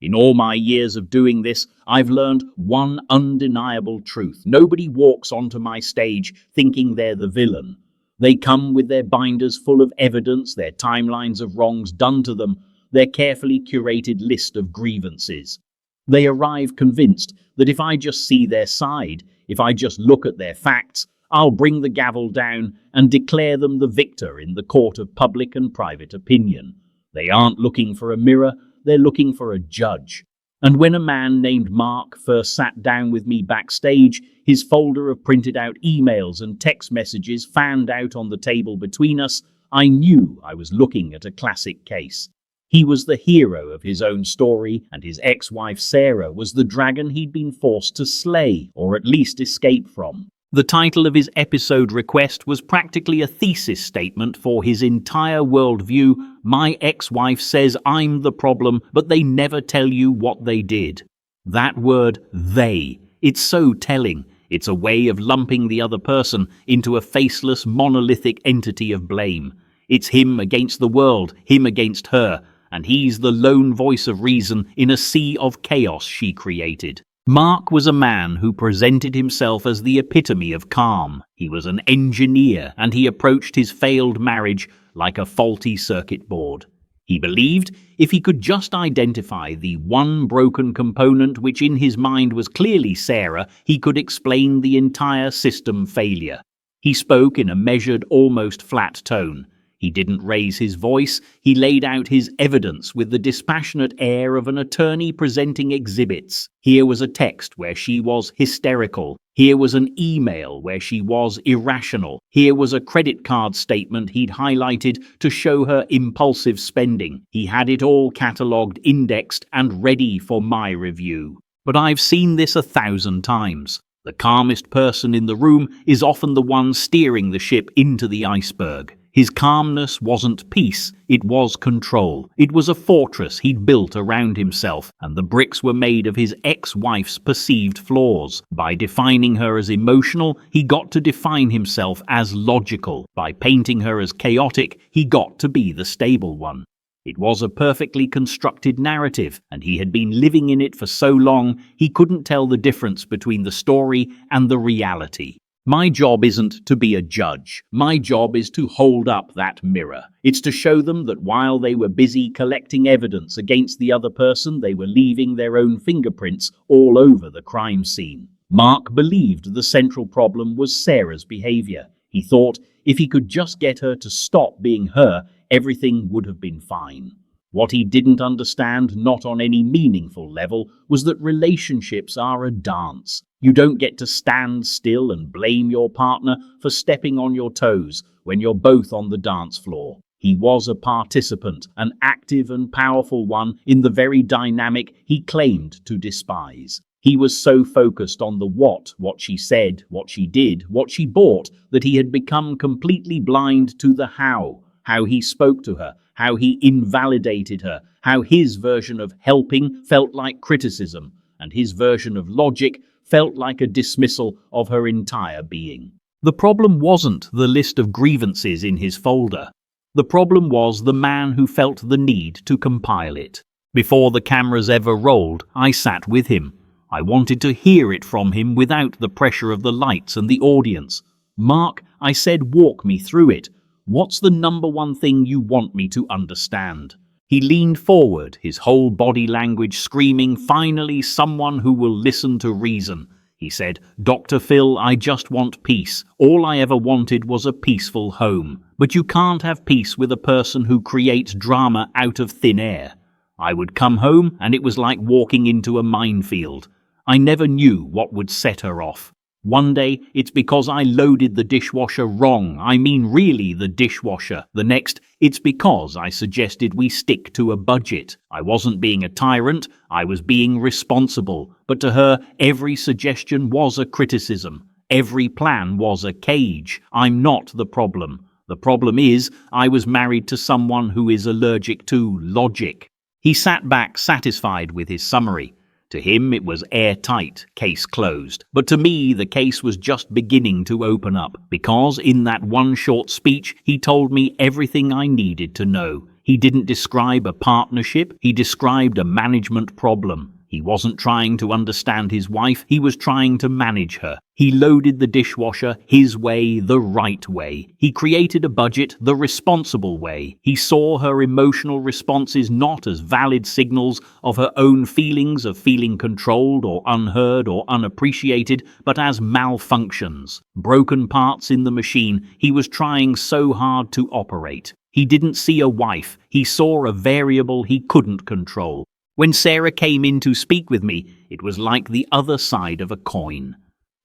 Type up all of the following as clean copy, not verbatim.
In all my years of doing this, I've learned one undeniable truth. Nobody walks onto my stage thinking they're the villain. They come with their binders full of evidence, their timelines of wrongs done to them, their carefully curated list of grievances. They arrive convinced that if I just see their side, if I just look at their facts, I'll bring the gavel down and declare them the victor in the court of public and private opinion. They aren't looking for a mirror, they're looking for a judge. And when a man named Mark first sat down with me backstage, his folder of printed out emails and text messages fanned out on the table between us, I knew I was looking at a classic case. He was the hero of his own story, and his ex-wife Sarah was the dragon he'd been forced to slay, or at least escape from. The title of his episode request was practically a thesis statement for his entire worldview. My ex-wife says I'm the problem, but they never tell you what they did. That word, they, it's so telling. It's a way of lumping the other person into a faceless, monolithic entity of blame. It's him against the world, him against her, and he's the lone voice of reason in a sea of chaos she created. Mark was a man who presented himself as the epitome of calm. He was an engineer, and he approached his failed marriage like a faulty circuit board. He believed if he could just identify the one broken component which in his mind was clearly Sarah, he could explain the entire system failure. He spoke in a measured, almost flat tone. He didn't raise his voice. He laid out his evidence with the dispassionate air of an attorney presenting exhibits. Here was a text where she was hysterical. Here was an email where she was irrational. Here was a credit card statement he'd highlighted to show her impulsive spending. He had it all catalogued, indexed, and ready for my review. But I've seen this 1,000 times. The calmest person in the room is often the one steering the ship into the iceberg. His calmness wasn't peace, it was control. It was a fortress he'd built around himself, and the bricks were made of his ex-wife's perceived flaws. By defining her as emotional, he got to define himself as logical. By painting her as chaotic, he got to be the stable one. It was a perfectly constructed narrative, and he had been living in it for so long, he couldn't tell the difference between the story and the reality. My job isn't to be a judge. My job is to hold up that mirror. It's to show them that while they were busy collecting evidence against the other person, they were leaving their own fingerprints all over the crime scene. Mark believed the central problem was Sarah's behavior. He thought if he could just get her to stop being her, everything would have been fine. What he didn't understand, not on any meaningful level, was that relationships are a dance. You don't get to stand still and blame your partner for stepping on your toes when you're both on the dance floor. He was a participant, an active and powerful one in the very dynamic he claimed to despise. He was so focused on the what she said, what she did, what she bought, that he had become completely blind to the how he spoke to her, how he invalidated her, how his version of helping felt like criticism, and his version of logic felt like a dismissal of her entire being. The problem wasn't the list of grievances in his folder. The problem was the man who felt the need to compile it. Before the cameras ever rolled, I sat with him. I wanted to hear it from him without the pressure of the lights and the audience. Mark, I said, walk me through it. What's the number one thing you want me to understand? He leaned forward, his whole body language screaming, finally someone who will listen to reason. He said, Dr. Phil, I just want peace. All I ever wanted was a peaceful home. But you can't have peace with a person who creates drama out of thin air. I would come home and it was like walking into a minefield. I never knew what would set her off. One day, it's because I loaded the dishwasher wrong. I mean really the dishwasher. The next, it's because I suggested we stick to a budget. I wasn't being a tyrant, I was being responsible. But to her, every suggestion was a criticism. Every plan was a cage. I'm not the problem. The problem is, I was married to someone who is allergic to logic. He sat back satisfied with his summary. To him, it was airtight, case closed. But to me, the case was just beginning to open up, because in that one short speech, he told me everything I needed to know. He didn't describe a partnership, he described a management problem. He wasn't trying to understand his wife, he was trying to manage her. He loaded the dishwasher his way, the right way. He created a budget the responsible way. He saw her emotional responses not as valid signals of her own feelings of feeling controlled or unheard or unappreciated, but as malfunctions, broken parts in the machine he was trying so hard to operate. He didn't see a wife, he saw a variable he couldn't control. When Sarah came in to speak with me, it was like the other side of a coin.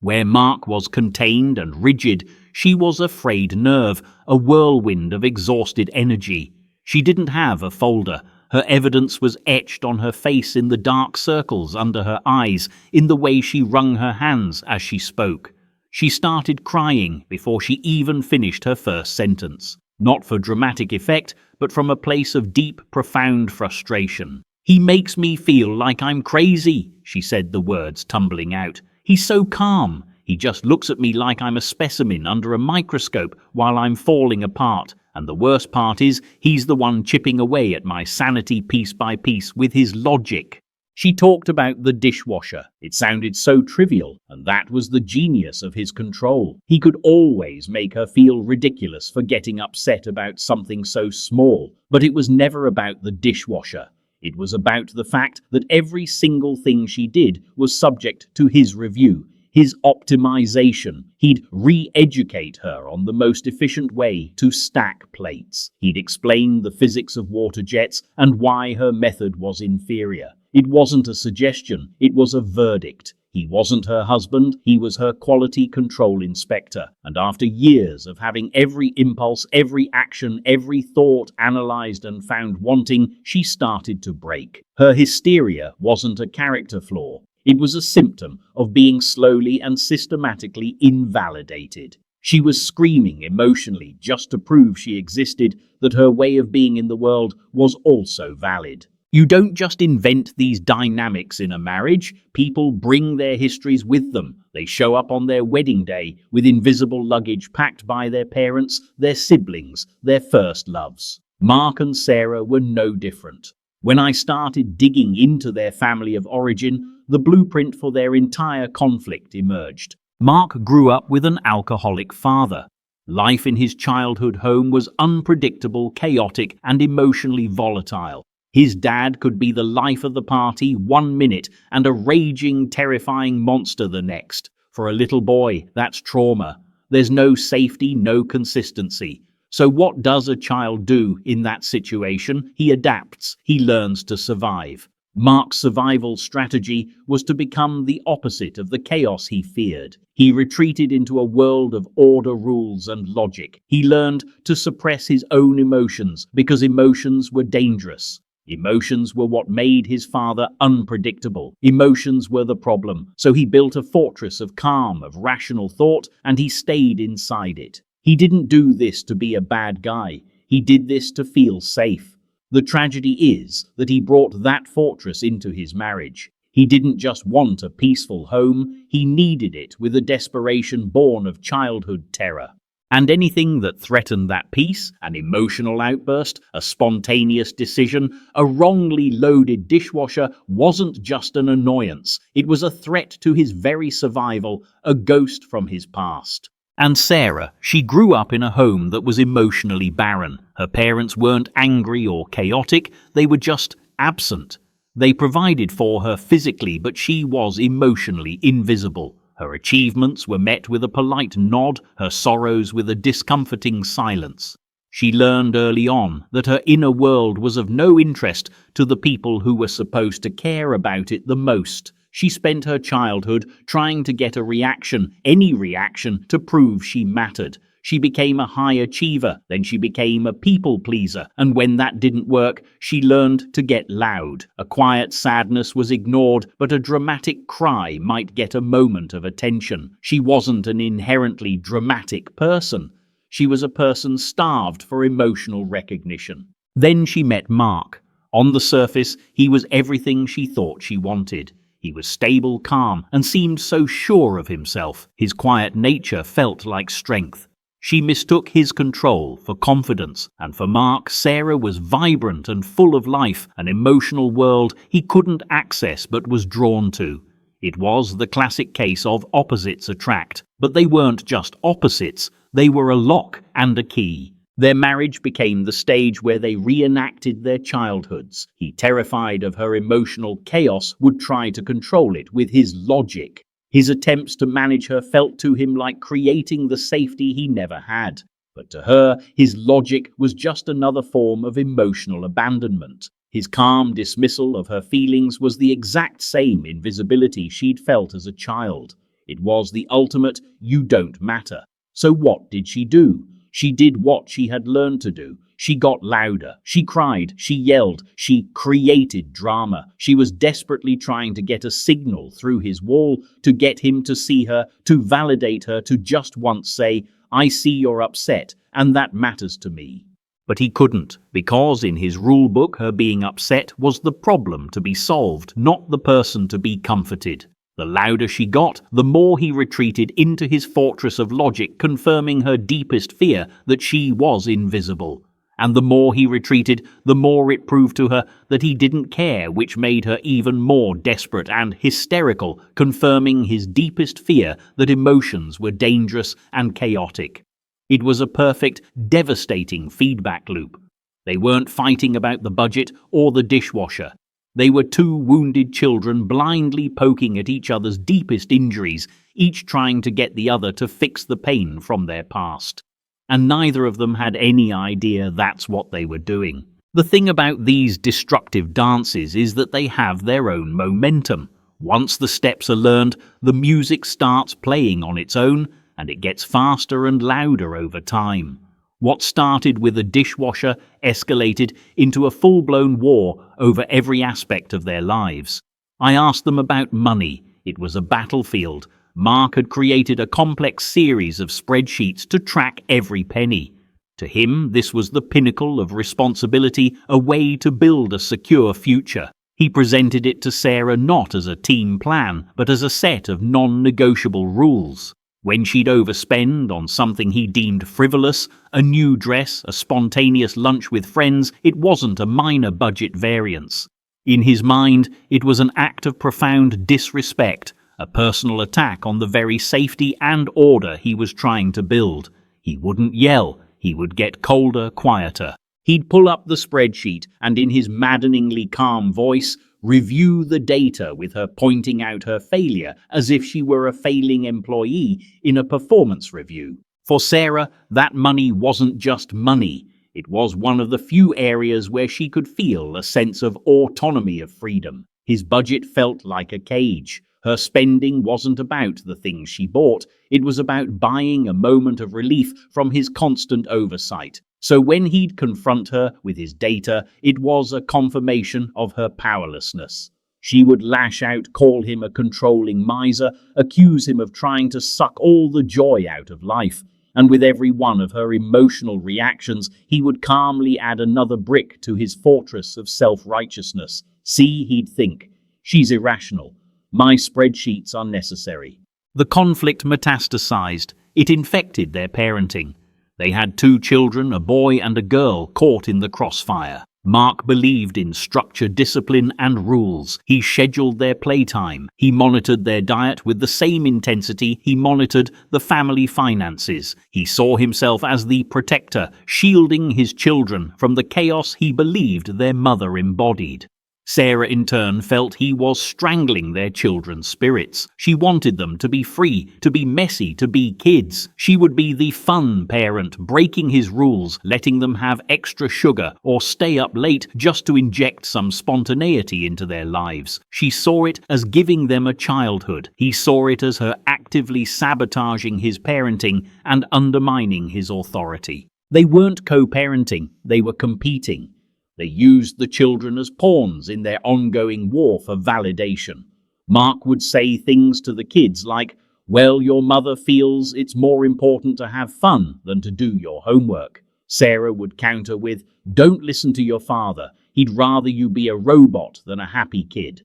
Where Mark was contained and rigid, she was a frayed nerve, a whirlwind of exhausted energy. She didn't have a folder. Her evidence was etched on her face in the dark circles under her eyes, in the way she wrung her hands as she spoke. She started crying before she even finished her first sentence. Not for dramatic effect, but from a place of deep, profound frustration. "He makes me feel like I'm crazy," she said, the words tumbling out. "He's so calm. He just looks at me like I'm a specimen under a microscope while I'm falling apart. And the worst part is, he's the one chipping away at my sanity piece by piece with his logic." She talked about the dishwasher. It sounded so trivial, and that was the genius of his control. He could always make her feel ridiculous for getting upset about something so small, but it was never about the dishwasher. It was about the fact that every single thing she did was subject to his review, his optimization. He'd re-educate her on the most efficient way to stack plates. He'd explain the physics of water jets and why her method was inferior. It wasn't a suggestion, it was a verdict. He wasn't her husband, he was her quality control inspector. And after years of having every impulse, every action, every thought analyzed and found wanting, she started to break. Her hysteria wasn't a character flaw. It was a symptom of being slowly and systematically invalidated. She was screaming emotionally just to prove she existed, that her way of being in the world was also valid. You don't just invent these dynamics in a marriage. People bring their histories with them. They show up on their wedding day with invisible luggage packed by their parents, their siblings, their first loves. Mark and Sarah were no different. When I started digging into their family of origin, the blueprint for their entire conflict emerged. Mark grew up with an alcoholic father. Life in his childhood home was unpredictable, chaotic, and emotionally volatile. His dad could be the life of the party 1 minute and a raging, terrifying monster the next. For a little boy, that's trauma. There's no safety, no consistency. So what does a child do in that situation? He adapts. He learns to survive. Mark's survival strategy was to become the opposite of the chaos he feared. He retreated into a world of order, rules, and logic. He learned to suppress his own emotions because emotions were dangerous. Emotions were what made his father unpredictable. Emotions were the problem. So he built a fortress of calm, of rational thought, and he stayed inside it. He didn't do this to be a bad guy. He did this to feel safe. The tragedy is that he brought that fortress into his marriage. He didn't just want a peaceful home, he needed it with a desperation born of childhood terror. And anything that threatened that peace, an emotional outburst, a spontaneous decision, a wrongly loaded dishwasher, wasn't just an annoyance. It was a threat to his very survival, a ghost from his past. And Sarah, she grew up in a home that was emotionally barren. Her parents weren't angry or chaotic, they were just absent. They provided for her physically, but she was emotionally invisible. Her achievements were met with a polite nod, her sorrows with a discomforting silence. She learned early on that her inner world was of no interest to the people who were supposed to care about it the most. She spent her childhood trying to get a reaction, any reaction, to prove she mattered. She became a high achiever, then she became a people pleaser, and when that didn't work, she learned to get loud. A quiet sadness was ignored, but a dramatic cry might get a moment of attention. She wasn't an inherently dramatic person. She was a person starved for emotional recognition. Then she met Mark. On the surface, he was everything she thought she wanted. He was stable, calm, and seemed so sure of himself. His quiet nature felt like strength. She mistook his control for confidence, and for Mark, Sarah was vibrant and full of life, an emotional world he couldn't access but was drawn to. It was the classic case of opposites attract, but they weren't just opposites, they were a lock and a key. Their marriage became the stage where they reenacted their childhoods. He, terrified of her emotional chaos, would try to control it with his logic. His attempts to manage her felt to him like creating the safety he never had. But to her, his logic was just another form of emotional abandonment. His calm dismissal of her feelings was the exact same invisibility she'd felt as a child. It was the ultimate "you don't matter." So what did she do? She did what she had learned to do. She got louder. She cried. She yelled. She created drama. She was desperately trying to get a signal through his wall, to get him to see her, to validate her, to just once say, "I see you're upset, and that matters to me." But he couldn't, because in his rule book her being upset was the problem to be solved, not the person to be comforted. The louder she got, the more he retreated into his fortress of logic, confirming her deepest fear that she was invisible. And the more he retreated, the more it proved to her that he didn't care, which made her even more desperate and hysterical, confirming his deepest fear that emotions were dangerous and chaotic. It was a perfect, devastating feedback loop. They weren't fighting about the budget or the dishwasher. They were two wounded children blindly poking at each other's deepest injuries, each trying to get the other to fix the pain from their past. And neither of them had any idea that's what they were doing. The thing about these destructive dances is that they have their own momentum. Once the steps are learned, the music starts playing on its own, and it gets faster and louder over time. What started with a dishwasher escalated into a full-blown war over every aspect of their lives. I asked them about money. It was a battlefield. Mark had created a complex series of spreadsheets to track every penny. To him, this was the pinnacle of responsibility, a way to build a secure future. He presented it to Sarah not as a team plan, but as a set of non-negotiable rules. When she'd overspend on something he deemed frivolous, a new dress, a spontaneous lunch with friends, it wasn't a minor budget variance. In his mind, it was an act of profound disrespect, a personal attack on the very safety and order he was trying to build. He wouldn't yell, he would get colder, quieter. He'd pull up the spreadsheet and in his maddeningly calm voice, review the data with her pointing out her failure as if she were a failing employee in a performance review. For Sarah, that money wasn't just money. It was one of the few areas where she could feel a sense of autonomy of freedom. His budget felt like a cage. Her spending wasn't about the things she bought. It was about buying a moment of relief from his constant oversight. So when he'd confront her with his data, it was a confirmation of her powerlessness. She would lash out, call him a controlling miser, accuse him of trying to suck all the joy out of life. And with every one of her emotional reactions, he would calmly add another brick to his fortress of self-righteousness. See, he'd think, she's irrational. My spreadsheets are necessary. The conflict metastasized. It infected their parenting. They had 2 children, a boy and a girl, caught in the crossfire. Mark believed in structure, discipline, and rules. He scheduled their playtime. He monitored their diet with the same intensity he monitored the family finances. He saw himself as the protector, shielding his children from the chaos he believed their mother embodied. Sarah, in turn, felt he was strangling their children's spirits. She wanted them to be free, to be messy, to be kids. She would be the fun parent, breaking his rules, letting them have extra sugar or stay up late just to inject some spontaneity into their lives. She saw it as giving them a childhood. He saw it as her actively sabotaging his parenting and undermining his authority. They weren't co-parenting, they were competing. They used the children as pawns in their ongoing war for validation. Mark would say things to the kids like, "Well, your mother feels it's more important to have fun than to do your homework." Sarah would counter with, "Don't listen to your father. He'd rather you be a robot than a happy kid."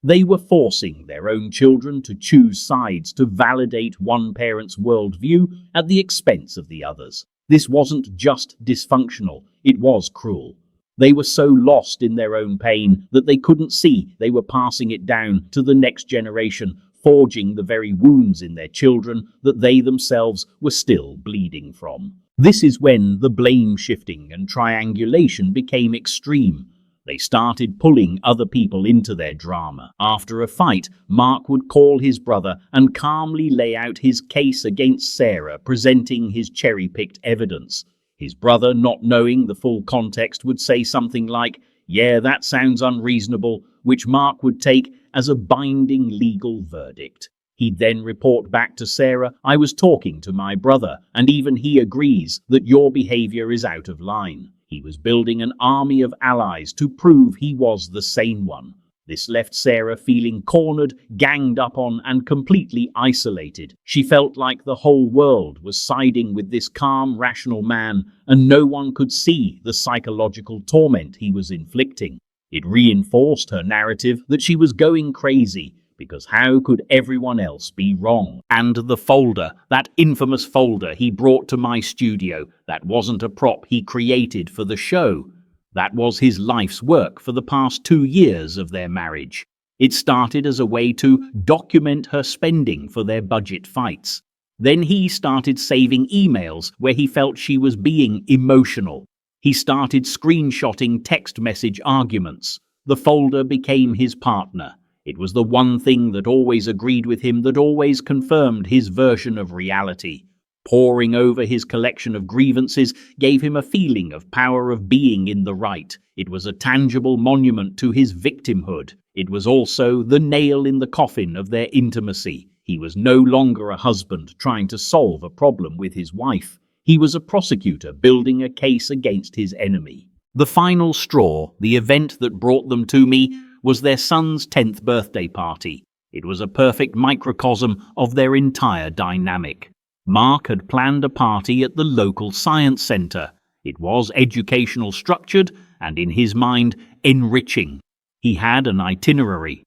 They were forcing their own children to choose sides to validate one parent's worldview at the expense of the others. This wasn't just dysfunctional, it was cruel. They were so lost in their own pain that they couldn't see they were passing it down to the next generation, forging the very wounds in their children that they themselves were still bleeding from. This is when the blame shifting and triangulation became extreme. They started pulling other people into their drama. After a fight, Mark would call his brother and calmly lay out his case against Sarah, presenting his cherry-picked evidence. His brother, not knowing the full context, would say something like, "Yeah, that sounds unreasonable," which Mark would take as a binding legal verdict. He'd then report back to Sarah, "I was talking to my brother, and even he agrees that your behavior is out of line." He was building an army of allies to prove he was the sane one. This left Sarah feeling cornered, ganged up on, and completely isolated. She felt like the whole world was siding with this calm, rational man, and no one could see the psychological torment he was inflicting. It reinforced her narrative that she was going crazy, because how could everyone else be wrong? And the folder, that infamous folder he brought to my studio, that wasn't a prop he created for the show. That was his life's work for the past 2 years of their marriage. It started as a way to document her spending for their budget fights. Then he started saving emails where he felt she was being emotional. He started screenshotting text message arguments. The folder became his partner. It was the one thing that always agreed with him, that always confirmed his version of reality. Poring over his collection of grievances gave him a feeling of power, of being in the right. It was a tangible monument to his victimhood. It was also the nail in the coffin of their intimacy. He was no longer a husband trying to solve a problem with his wife. He was a prosecutor building a case against his enemy. The final straw, the event that brought them to me, was their son's 10th birthday party. It was a perfect microcosm of their entire dynamic. Mark had planned a party at the local science centre. It was educational structured and, in his mind, enriching. He had an itinerary.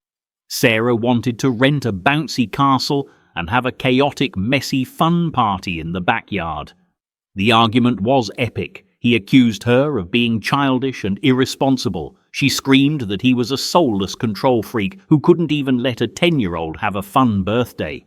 Sarah wanted to rent a bouncy castle and have a chaotic, messy fun party in the backyard. The argument was epic. He accused her of being childish and irresponsible. She screamed that he was a soulless control freak who couldn't even let a 10-year-old have a fun birthday.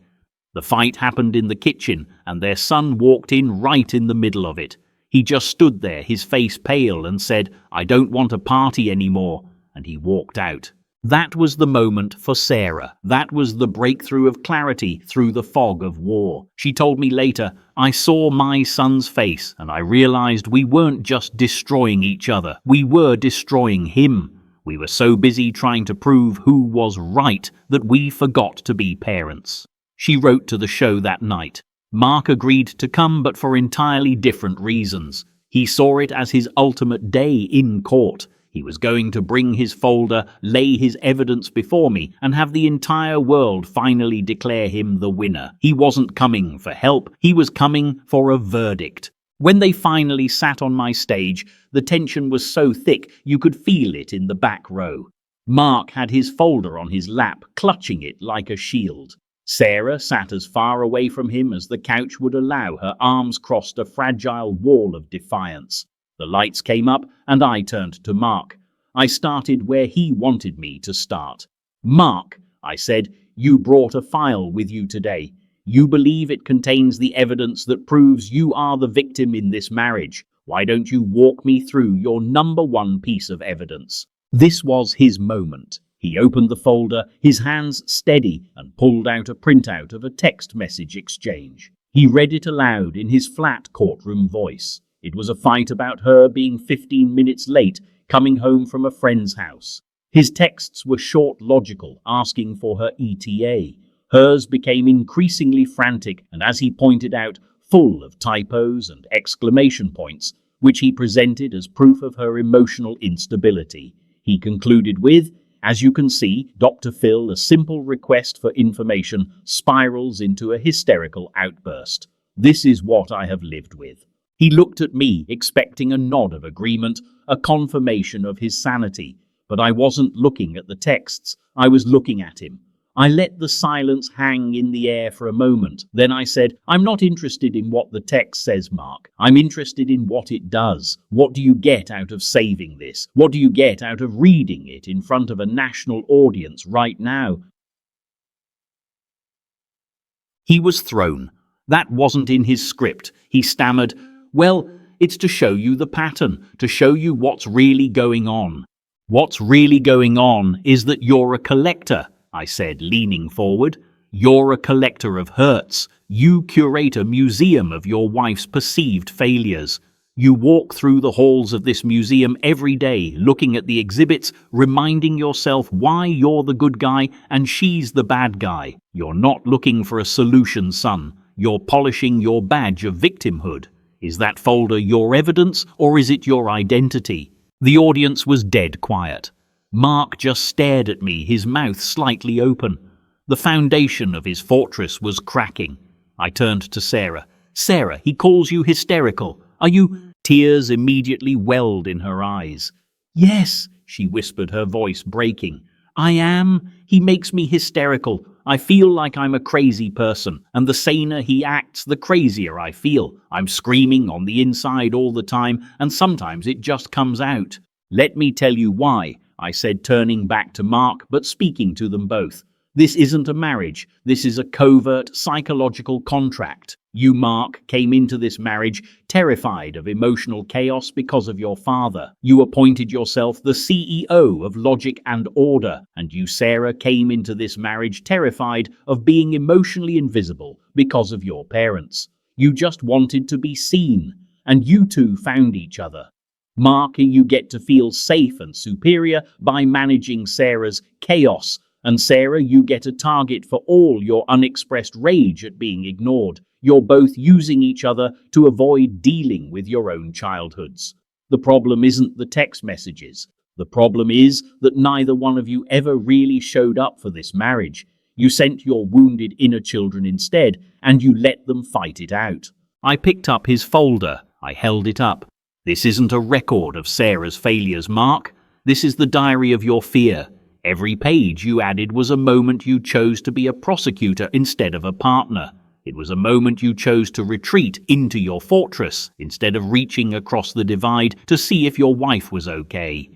The fight happened in the kitchen, and their son walked in right in the middle of it. He just stood there, his face pale, and said, "I don't want a party anymore," and he walked out. That was the moment for Sarah. That was the breakthrough of clarity through the fog of war. She told me later, "I saw my son's face, and I realized we weren't just destroying each other. We were destroying him. We were so busy trying to prove who was right that we forgot to be parents." She wrote to the show that night. Mark agreed to come, but for entirely different reasons. He saw it as his ultimate day in court. He was going to bring his folder, lay his evidence before me, and have the entire world finally declare him the winner. He wasn't coming for help, he was coming for a verdict. When they finally sat on my stage, the tension was so thick you could feel it in the back row. Mark had his folder on his lap, clutching it like a shield. Sarah sat as far away from him as the couch would allow, her arms crossed, a fragile wall of defiance. The lights came up, and I turned to Mark. I started where he wanted me to start. "Mark," I said, "you brought a file with you today. You believe it contains the evidence that proves you are the victim in this marriage. Why don't you walk me through your number one piece of evidence?" This was his moment. He opened the folder, his hands steady, and pulled out a printout of a text message exchange. He read it aloud in his flat courtroom voice. It was a fight about her being 15 minutes late, coming home from a friend's house. His texts were short, logical, asking for her ETA. Hers became increasingly frantic, and as he pointed out, full of typos and exclamation points, which he presented as proof of her emotional instability. He concluded with, "As you can see, Dr. Phil, a simple request for information spirals into a hysterical outburst. This is what I have lived with." He looked at me, expecting a nod of agreement, a confirmation of his sanity, but I wasn't looking at the texts. I was looking at him. I let the silence hang in the air for a moment. Then I said, "I'm not interested in what the text says, Mark. I'm interested in what it does. What do you get out of saving this? What do you get out of reading it in front of a national audience right now?" He was thrown. That wasn't in his script. He stammered, "Well, it's to show you the pattern, to show you what's really going on." "What's really going on is that you're a collector," I said, leaning forward. "You're a collector of hurts. You curate a museum of your wife's perceived failures. You walk through the halls of this museum every day, looking at the exhibits, reminding yourself why you're the good guy and she's the bad guy. You're not looking for a solution, son. You're polishing your badge of victimhood. Is that folder your evidence, or is it your identity?" The audience was dead quiet. Mark just stared at me, his mouth slightly open. The foundation of his fortress was cracking. I turned to Sarah. "Sarah, he calls you hysterical. Are you—" Tears immediately welled in her eyes. "Yes," she whispered, her voice breaking. "I am. He makes me hysterical. I feel like I'm a crazy person, and the saner he acts, the crazier I feel. I'm screaming on the inside all the time, and sometimes it just comes out. Let me tell you why," I said, turning back to Mark, but speaking to them both. "This isn't a marriage. This is a covert psychological contract. You, Mark, came into this marriage terrified of emotional chaos because of your father. You appointed yourself the CEO of Logic and Order. And you, Sarah, came into this marriage terrified of being emotionally invisible because of your parents. You just wanted to be seen. And you two found each other. Mark, you get to feel safe and superior by managing Sarah's chaos. And Sarah, you get a target for all your unexpressed rage at being ignored. You're both using each other to avoid dealing with your own childhoods. The problem isn't the text messages. The problem is that neither one of you ever really showed up for this marriage. You sent your wounded inner children instead, and you let them fight it out." I picked up his folder. I held it up. "This isn't a record of Sarah's failures, Mark. This is the diary of your fear. Every page you added was a moment you chose to be a prosecutor instead of a partner. It was a moment you chose to retreat into your fortress instead of reaching across the divide to see if your wife was okay.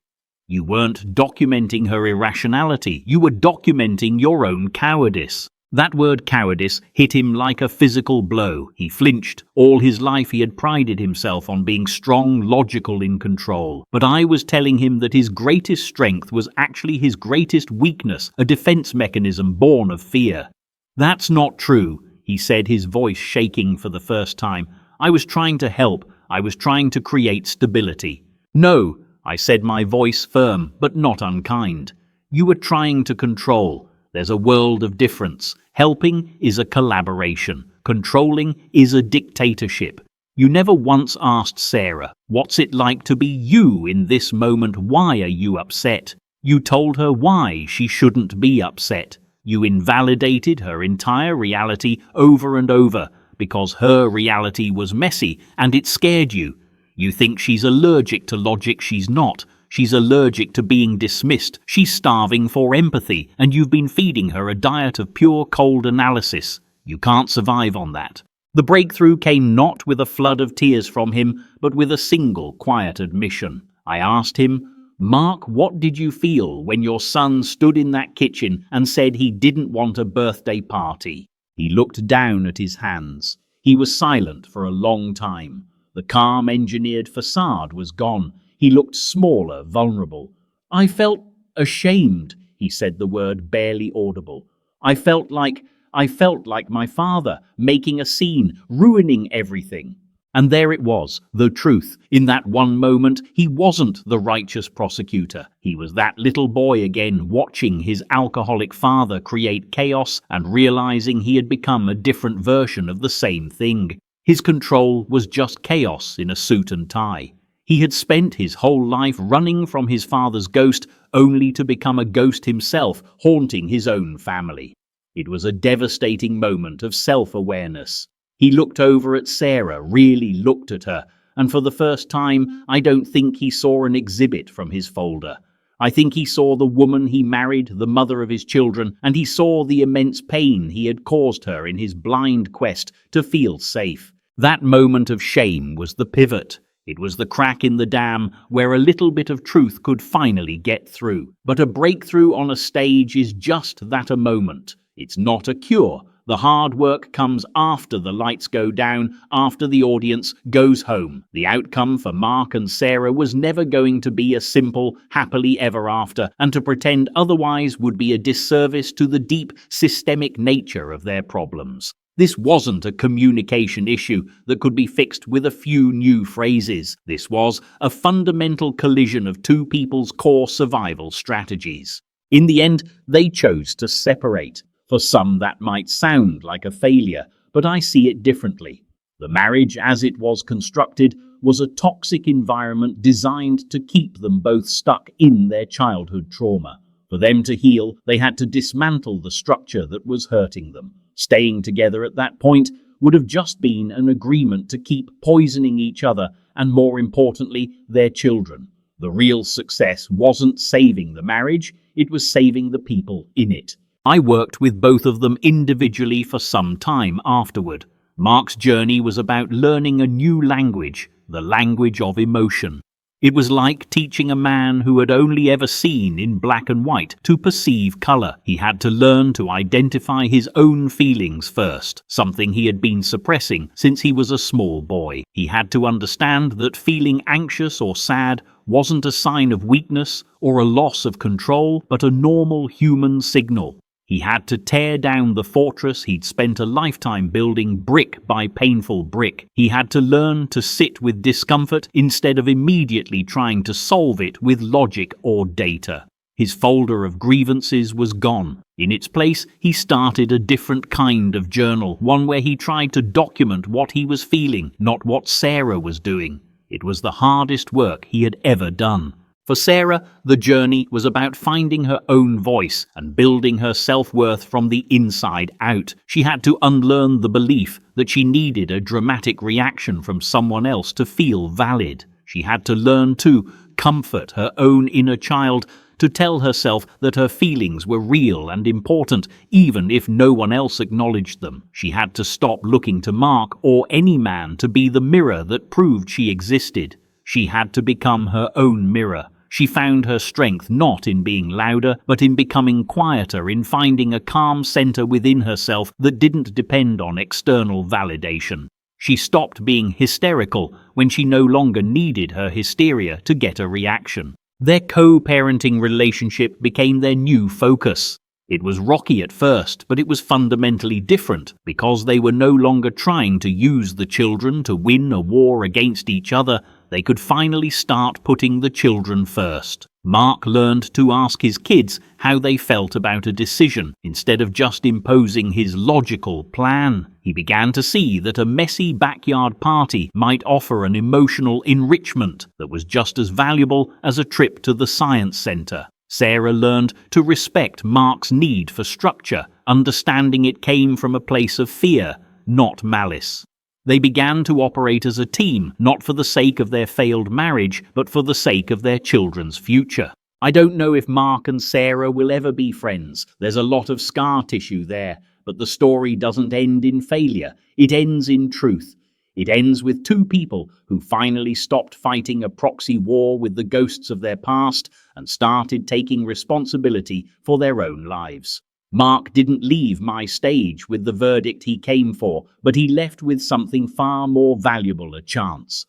You weren't documenting her irrationality. You were documenting your own cowardice." That word cowardice hit him like a physical blow. He flinched. All his life he had prided himself on being strong, logical, in control. But I was telling him that his greatest strength was actually his greatest weakness, a defense mechanism born of fear. "That's not true," he said, his voice shaking for the first time. "I was trying to help. I was trying to create stability." "No," I said, my voice firm but not unkind. "You were trying to control. There's a world of difference. Helping is a collaboration. Controlling is a dictatorship. You never once asked Sarah, what's it like to be you in this moment? Why are you upset? You told her why she shouldn't be upset. You invalidated her entire reality over and over because her reality was messy and it scared you. You think she's allergic to logic. She's not. She's allergic to being dismissed. She's starving for empathy, and you've been feeding her a diet of pure cold analysis. You can't survive on that." The breakthrough came not with a flood of tears from him, but with a single quiet admission. I asked him, "Mark, what did you feel when your son stood in that kitchen and said he didn't want a birthday party?" He looked down at his hands. He was silent for a long time. The calm engineered facade was gone. He looked smaller, vulnerable. "I felt ashamed," he said, the word barely audible. I felt like my father, making a scene, ruining everything." And there it was, the truth. In that one moment, he wasn't the righteous prosecutor. He was that little boy again, watching his alcoholic father create chaos and realizing he had become a different version of the same thing. His control was just chaos in a suit and tie. He had spent his whole life running from his father's ghost, only to become a ghost himself, haunting his own family. It was a devastating moment of self-awareness. He looked over at Sarah, really looked at her, and for the first time, I don't think he saw an exhibit from his folder. I think he saw the woman he married, the mother of his children, and he saw the immense pain he had caused her in his blind quest to feel safe. That moment of shame was the pivot. It was the crack in the dam where a little bit of truth could finally get through. But a breakthrough on a stage is just that, a moment. It's not a cure. The hard work comes after the lights go down, after the audience goes home. The outcome for Mark and Sarah was never going to be a simple, happily ever after, and to pretend otherwise would be a disservice to the deep, systemic nature of their problems. This wasn't a communication issue that could be fixed with a few new phrases. This was a fundamental collision of two people's core survival strategies. In the end, they chose to separate. For some, that might sound like a failure, but I see it differently. The marriage, as it was constructed, was a toxic environment designed to keep them both stuck in their childhood trauma. For them to heal, they had to dismantle the structure that was hurting them. Staying together at that point would have just been an agreement to keep poisoning each other and, more importantly, their children. The real success wasn't saving the marriage, it was saving the people in it. I worked with both of them individually for some time afterward. Mark's journey was about learning a new language, the language of emotion. It was like teaching a man who had only ever seen in black and white to perceive color. He had to learn to identify his own feelings first, something he had been suppressing since he was a small boy. He had to understand that feeling anxious or sad wasn't a sign of weakness or a loss of control, but a normal human signal. He had to tear down the fortress he'd spent a lifetime building brick by painful brick. He had to learn to sit with discomfort instead of immediately trying to solve it with logic or data. His folder of grievances was gone. In its place, he started a different kind of journal, one where he tried to document what he was feeling, not what Sarah was doing. It was the hardest work he had ever done. For Sarah, the journey was about finding her own voice and building her self-worth from the inside out. She had to unlearn the belief that she needed a dramatic reaction from someone else to feel valid. She had to learn to comfort her own inner child, to tell herself that her feelings were real and important, even if no one else acknowledged them. She had to stop looking to Mark or any man to be the mirror that proved she existed. She had to become her own mirror. She found her strength not in being louder, but in becoming quieter, in finding a calm center within herself that didn't depend on external validation. She stopped being hysterical when she no longer needed her hysteria to get a reaction. Their co-parenting relationship became their new focus. It was rocky at first, but it was fundamentally different because they were no longer trying to use the children to win a war against each other. They could finally start putting the children first. Mark learned to ask his kids how they felt about a decision instead of just imposing his logical plan. He began to see that a messy backyard party might offer an emotional enrichment that was just as valuable as a trip to the science center. Sarah learned to respect Mark's need for structure, understanding it came from a place of fear, not malice. They began to operate as a team, not for the sake of their failed marriage, but for the sake of their children's future. I don't know if Mark and Sarah will ever be friends. There's a lot of scar tissue there, but the story doesn't end in failure. It ends in truth. It ends with two people who finally stopped fighting a proxy war with the ghosts of their past and started taking responsibility for their own lives. Mark didn't leave my stage with the verdict he came for, but he left with something far more valuable, a chance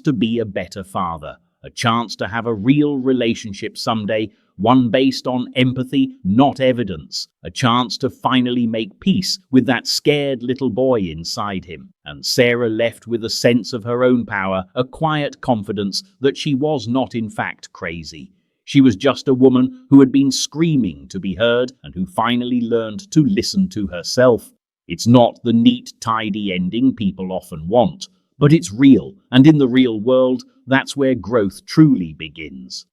to be a better father, a chance to have a real relationship someday, one based on empathy, not evidence, a chance to finally make peace with that scared little boy inside him. And Sarah left with a sense of her own power, a quiet confidence that she was not in fact crazy. She was just a woman who had been screaming to be heard and who finally learned to listen to herself. It's not the neat, tidy ending people often want, but it's real, and in the real world, that's where growth truly begins.